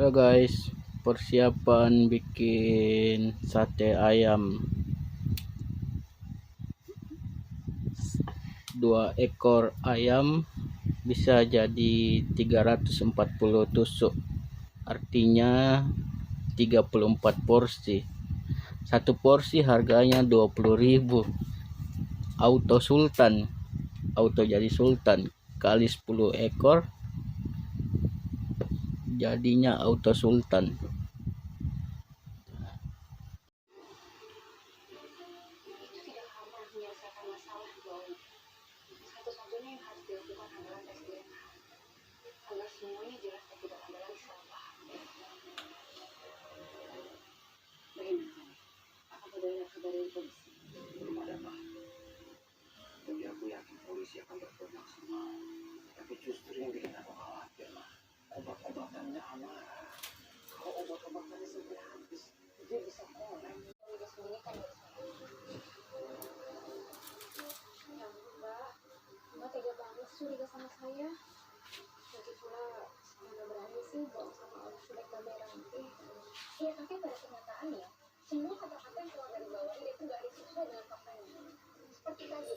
Halo guys, persiapan bikin sate ayam. 2 ekor ayam bisa jadi 340 tusuk. Artinya 34 porsi. Satu porsi harganya 20.000. Auto sultan. Auto jadi sultan kali 10 ekor jadinya auto sultan. Satu-satunya yang harus dilakukan adalah tes DNA agar semuanya jelas dan tidak ada lagi salah paham. Bagaimana? Apa dengar kabar dari polisi? Belum ada, Pak. Tapi aku yakin polisi akan berbuat maksimal. Tapi justru yang bikin aku khawatir, Pak, obat-obatannya amarah. Kalau obat-obatannya sampai habis, dia bisa kolek. Udah sembunyikan dari saya. Ya Mbak tega banget curiga sama saya. Lagi pula saya nggak berani sih bohong sama orang sudah kabar nanti. Ya tapi pada kenyataannya semua kata-kata yang keluar dari bawah dia itu nggak ada sesuai dengan faktanya. Seperti tadi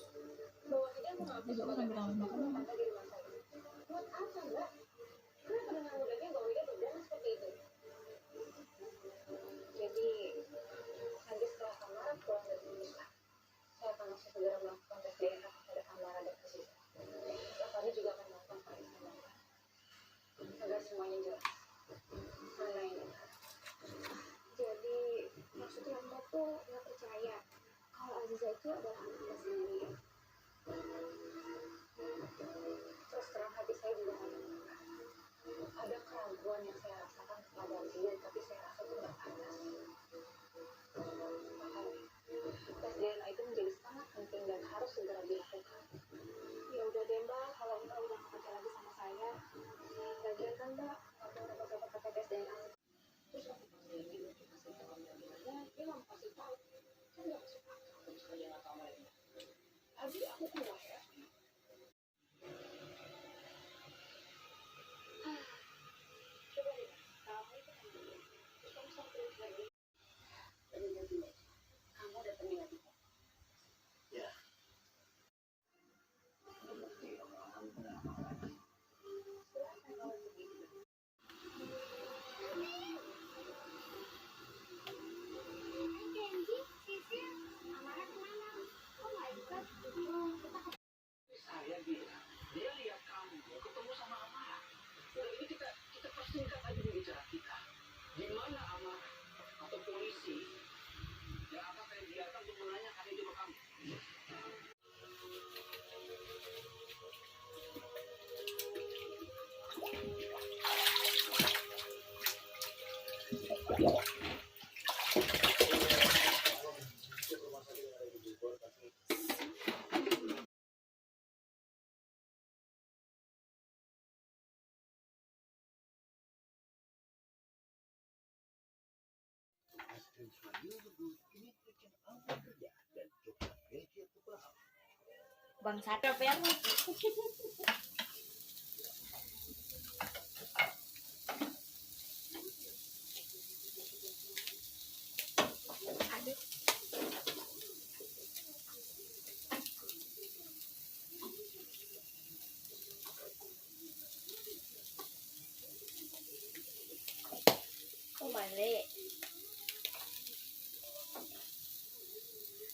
bahwa dia mengambil obat itu tanda di rumah saya. Buat apa Mbak? Kenapa dengan mudahnya bahwa dia berbohong seperti itu? Jadi nanti setelah Tamara pulang dari rumah, saya akan langsung segera melakukan tes DNA kepada Tamara dan Aziza. Fahri juga akan melakukan pemeriksaan agar semuanya jelas mana yang benar. Jadi maksudnya Mbak tuh nggak percaya kalau Aziza itu adalah anak Mbak sendiri. Terus terang hati saya juga ada keraguan yang saya rasakan kepada dia, tapi saya rasa itu nggak pantas. Makanya tes DNA itu menjadi sangat penting dan harus segera dilakukan. Ya udah deh Mbak, kalau Mbak udah nggak percaya lagi sama saya, lagian kan Mbak waktu dapat pakai tes DNA, terus waktu pas dia dikasih tahu ya dia nggak mau kasih tahu, kan nggak masuk akal. Terus kerja nggak tahu lagi. Abi aku keluar ya. Coba deh, kamu itu kan dulu, terus kamu sampai lagi, kamu datangin lagi. Ya. Saya bilang, dia lihat kamu ketemu sama Amara. Udah ini kita persingkat aja bicara kita. Gimana Amara atau polisi yang akan saya biarkan untuk menanyakan itu ke kamu? Bang Satra ya. Oh balik.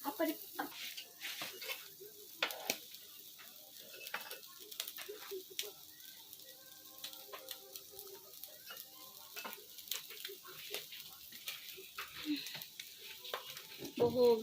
Apa di bohong